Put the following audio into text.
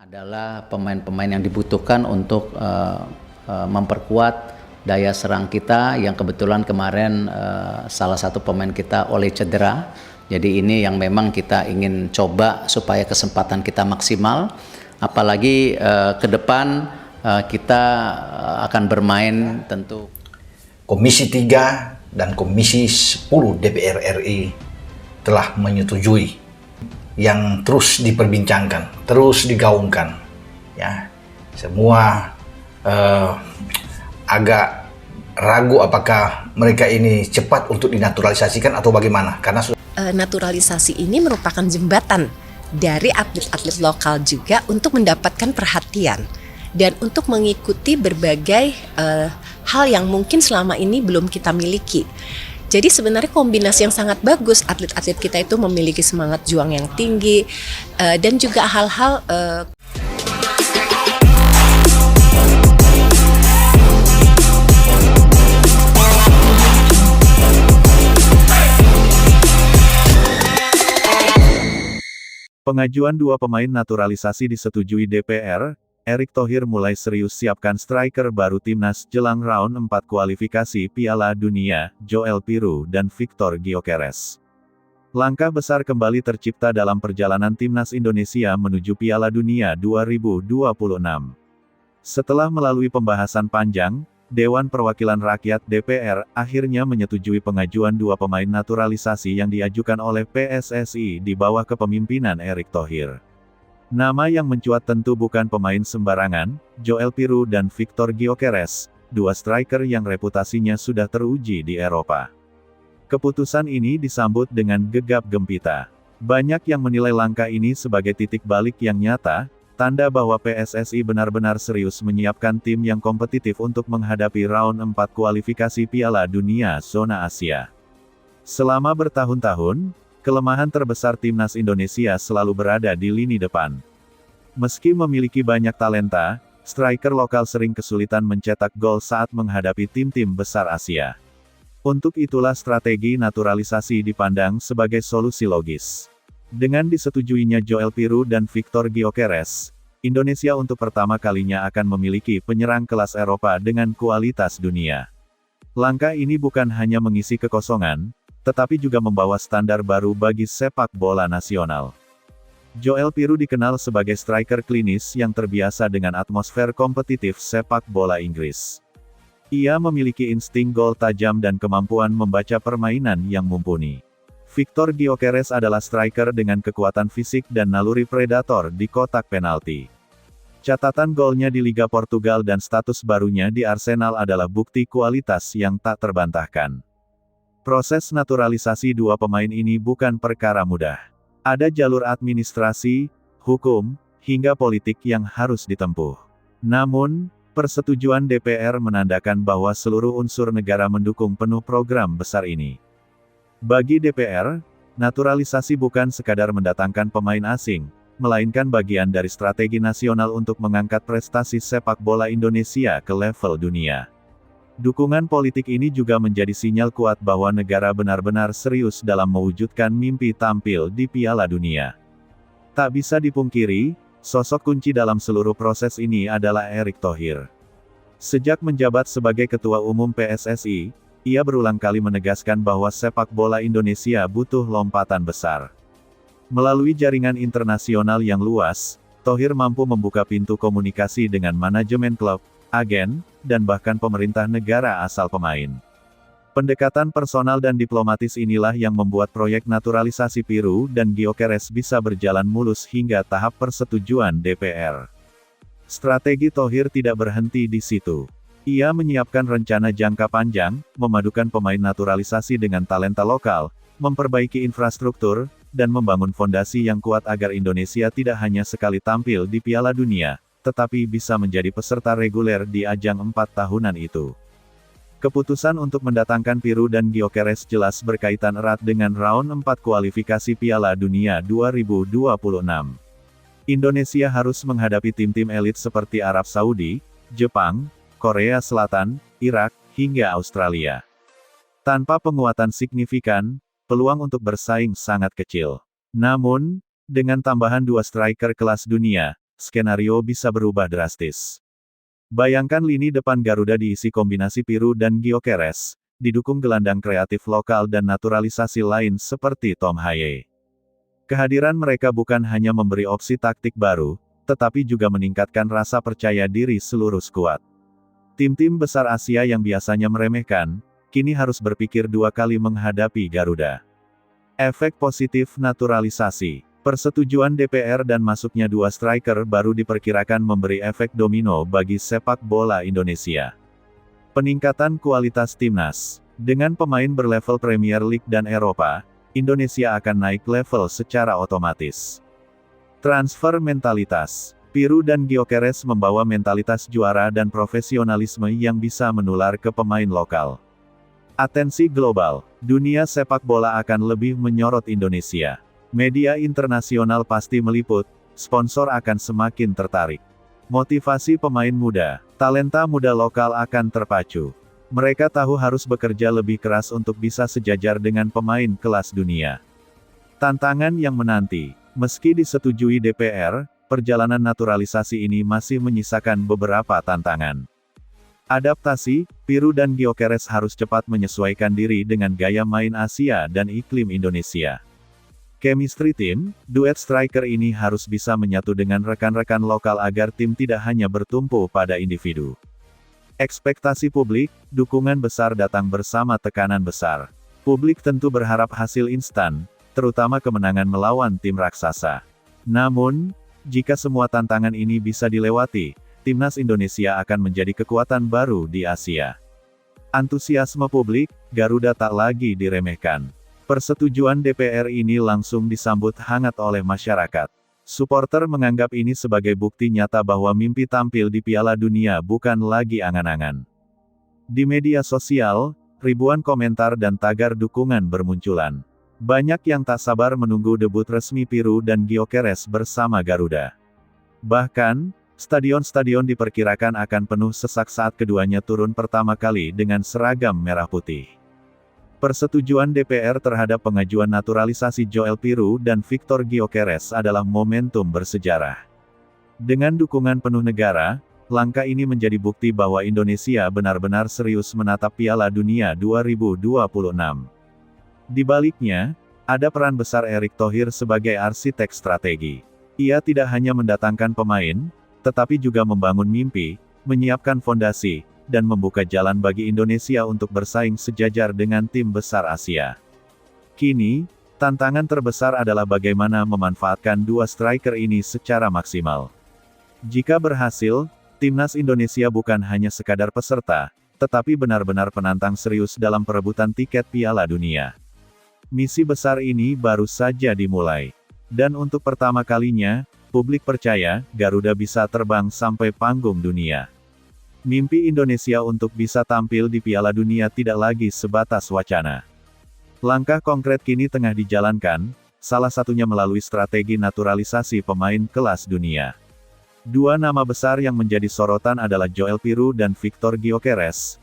adalah pemain-pemain yang dibutuhkan untuk memperkuat daya serang kita yang kebetulan kemarin salah satu pemain kita oleh cedera. Jadi ini yang memang kita ingin coba supaya kesempatan kita maksimal. Apalagi ke depan kita akan bermain tentu. Komisi 3 dan Komisi 10 DPR RI telah menyetujui yang terus diperbincangkan, terus digaungkan, ya. Semua agak ragu apakah mereka ini cepat untuk dinaturalisasikan atau bagaimana, karena naturalisasi ini merupakan jembatan dari atlet-atlet lokal juga untuk mendapatkan perhatian dan untuk mengikuti berbagai hal yang mungkin selama ini belum kita miliki. Jadi sebenarnya kombinasi yang sangat bagus, atlet-atlet kita itu memiliki semangat juang yang tinggi dan juga hal-hal Pengajuan dua pemain naturalisasi disetujui DPR. Erick Thohir mulai serius siapkan striker baru timnas jelang round 4 kualifikasi Piala Dunia, Joel Pirou dan Victor Gyökeres. Langkah besar kembali tercipta dalam perjalanan timnas Indonesia menuju Piala Dunia 2026. Setelah melalui pembahasan panjang, Dewan Perwakilan Rakyat DPR akhirnya menyetujui pengajuan dua pemain naturalisasi yang diajukan oleh PSSI di bawah kepemimpinan Erick Thohir. Nama yang mencuat tentu bukan pemain sembarangan, Joel Pirou dan Victor Gyökeres, dua striker yang reputasinya sudah teruji di Eropa. Keputusan ini disambut dengan gegap gempita. Banyak yang menilai langkah ini sebagai titik balik yang nyata, tanda bahwa PSSI benar-benar serius menyiapkan tim yang kompetitif untuk menghadapi round 4 kualifikasi Piala Dunia Zona Asia. Selama bertahun-tahun, kelemahan terbesar timnas Indonesia selalu berada di lini depan. Meski memiliki banyak talenta, striker lokal sering kesulitan mencetak gol saat menghadapi tim-tim besar Asia. Untuk itulah strategi naturalisasi dipandang sebagai solusi logis. Dengan disetujuinya Joel Pirou dan Victor Gyökeres, Indonesia untuk pertama kalinya akan memiliki penyerang kelas Eropa dengan kualitas dunia. Langkah ini bukan hanya mengisi kekosongan, tetapi juga membawa standar baru bagi sepak bola nasional. Joel Pirou dikenal sebagai striker klinis yang terbiasa dengan atmosfer kompetitif sepak bola Inggris. Ia memiliki insting gol tajam dan kemampuan membaca permainan yang mumpuni. Victor Gyökeres adalah striker dengan kekuatan fisik dan naluri predator di kotak penalti. Catatan golnya di Liga Portugal dan status barunya di Arsenal adalah bukti kualitas yang tak terbantahkan. Proses naturalisasi dua pemain ini bukan perkara mudah. Ada jalur administrasi, hukum, hingga politik yang harus ditempuh. Namun, persetujuan DPR menandakan bahwa seluruh unsur negara mendukung penuh program besar ini. Bagi DPR, naturalisasi bukan sekadar mendatangkan pemain asing, melainkan bagian dari strategi nasional untuk mengangkat prestasi sepak bola Indonesia ke level dunia. Dukungan politik ini juga menjadi sinyal kuat bahwa negara benar-benar serius dalam mewujudkan mimpi tampil di Piala Dunia. Tak bisa dipungkiri, sosok kunci dalam seluruh proses ini adalah Erick Thohir. Sejak menjabat sebagai Ketua Umum PSSI, ia berulang kali menegaskan bahwa sepak bola Indonesia butuh lompatan besar. Melalui jaringan internasional yang luas, Thohir mampu membuka pintu komunikasi dengan manajemen klub, agen, dan bahkan pemerintah negara asal pemain. Pendekatan personal dan diplomatis inilah yang membuat proyek naturalisasi Pirou dan Gyökeres bisa berjalan mulus hingga tahap persetujuan DPR. Strategi Thohir tidak berhenti di situ. Ia menyiapkan rencana jangka panjang, memadukan pemain naturalisasi dengan talenta lokal, memperbaiki infrastruktur, dan membangun fondasi yang kuat agar Indonesia tidak hanya sekali tampil di Piala Dunia, tetapi bisa menjadi peserta reguler di ajang 4 tahunan itu. Keputusan untuk mendatangkan Pirou dan Gyökeres jelas berkaitan erat dengan round 4 kualifikasi Piala Dunia 2026. Indonesia harus menghadapi tim-tim elit seperti Arab Saudi, Jepang, Korea Selatan, Irak, hingga Australia. Tanpa penguatan signifikan, peluang untuk bersaing sangat kecil. Namun, dengan tambahan dua striker kelas dunia, skenario bisa berubah drastis. Bayangkan lini depan Garuda diisi kombinasi Piru dan Gyökeres, didukung gelandang kreatif lokal dan naturalisasi lain seperti Tom Haye. Kehadiran mereka bukan hanya memberi opsi taktik baru, tetapi juga meningkatkan rasa percaya diri seluruh skuad. Tim-tim besar Asia yang biasanya meremehkan, kini harus berpikir dua kali menghadapi Garuda. Efek positif naturalisasi. Persetujuan DPR dan masuknya dua striker baru diperkirakan memberi efek domino bagi sepak bola Indonesia. Peningkatan kualitas timnas. Dengan pemain berlevel Premier League dan Eropa, Indonesia akan naik level secara otomatis. Transfer mentalitas. Piru dan Gyökeres membawa mentalitas juara dan profesionalisme yang bisa menular ke pemain lokal. Atensi global. Dunia sepak bola akan lebih menyorot Indonesia. Media internasional pasti meliput, sponsor akan semakin tertarik. Motivasi pemain muda, talenta muda lokal akan terpacu. Mereka tahu harus bekerja lebih keras untuk bisa sejajar dengan pemain kelas dunia. Tantangan yang menanti, meski disetujui DPR, perjalanan naturalisasi ini masih menyisakan beberapa tantangan. Adaptasi, Piru dan Gyökeres harus cepat menyesuaikan diri dengan gaya main Asia dan iklim Indonesia. Chemistry tim, duet striker ini harus bisa menyatu dengan rekan-rekan lokal agar tim tidak hanya bertumpu pada individu. Ekspektasi publik, dukungan besar datang bersama tekanan besar. Publik tentu berharap hasil instan, terutama kemenangan melawan tim raksasa. Namun, jika semua tantangan ini bisa dilewati, timnas Indonesia akan menjadi kekuatan baru di Asia. Antusiasme publik, Garuda tak lagi diremehkan. Persetujuan DPR ini langsung disambut hangat oleh masyarakat. Supporter menganggap ini sebagai bukti nyata bahwa mimpi tampil di Piala Dunia bukan lagi angan-angan. Di media sosial, ribuan komentar dan tagar dukungan bermunculan. Banyak yang tak sabar menunggu debut resmi Piru dan Gyökeres bersama Garuda. Bahkan, stadion-stadion diperkirakan akan penuh sesak saat keduanya turun pertama kali dengan seragam merah putih. Persetujuan DPR terhadap pengajuan naturalisasi Joel Piru dan Victor Gyökeres adalah momentum bersejarah. Dengan dukungan penuh negara, langkah ini menjadi bukti bahwa Indonesia benar-benar serius menatap Piala Dunia 2026. Di baliknya, ada peran besar Erick Thohir sebagai arsitek strategi. Ia tidak hanya mendatangkan pemain, tetapi juga membangun mimpi, menyiapkan fondasi, dan membuka jalan bagi Indonesia untuk bersaing sejajar dengan tim besar Asia. Kini, tantangan terbesar adalah bagaimana memanfaatkan dua striker ini secara maksimal. Jika berhasil, timnas Indonesia bukan hanya sekadar peserta, tetapi benar-benar penantang serius dalam perebutan tiket Piala Dunia. Misi besar ini baru saja dimulai. Dan untuk pertama kalinya, publik percaya, Garuda bisa terbang sampai panggung dunia. Mimpi Indonesia untuk bisa tampil di Piala Dunia tidak lagi sebatas wacana. Langkah konkret kini tengah dijalankan, salah satunya melalui strategi naturalisasi pemain kelas dunia. Dua nama besar yang menjadi sorotan adalah Joel Piru dan Victor Gyökeres,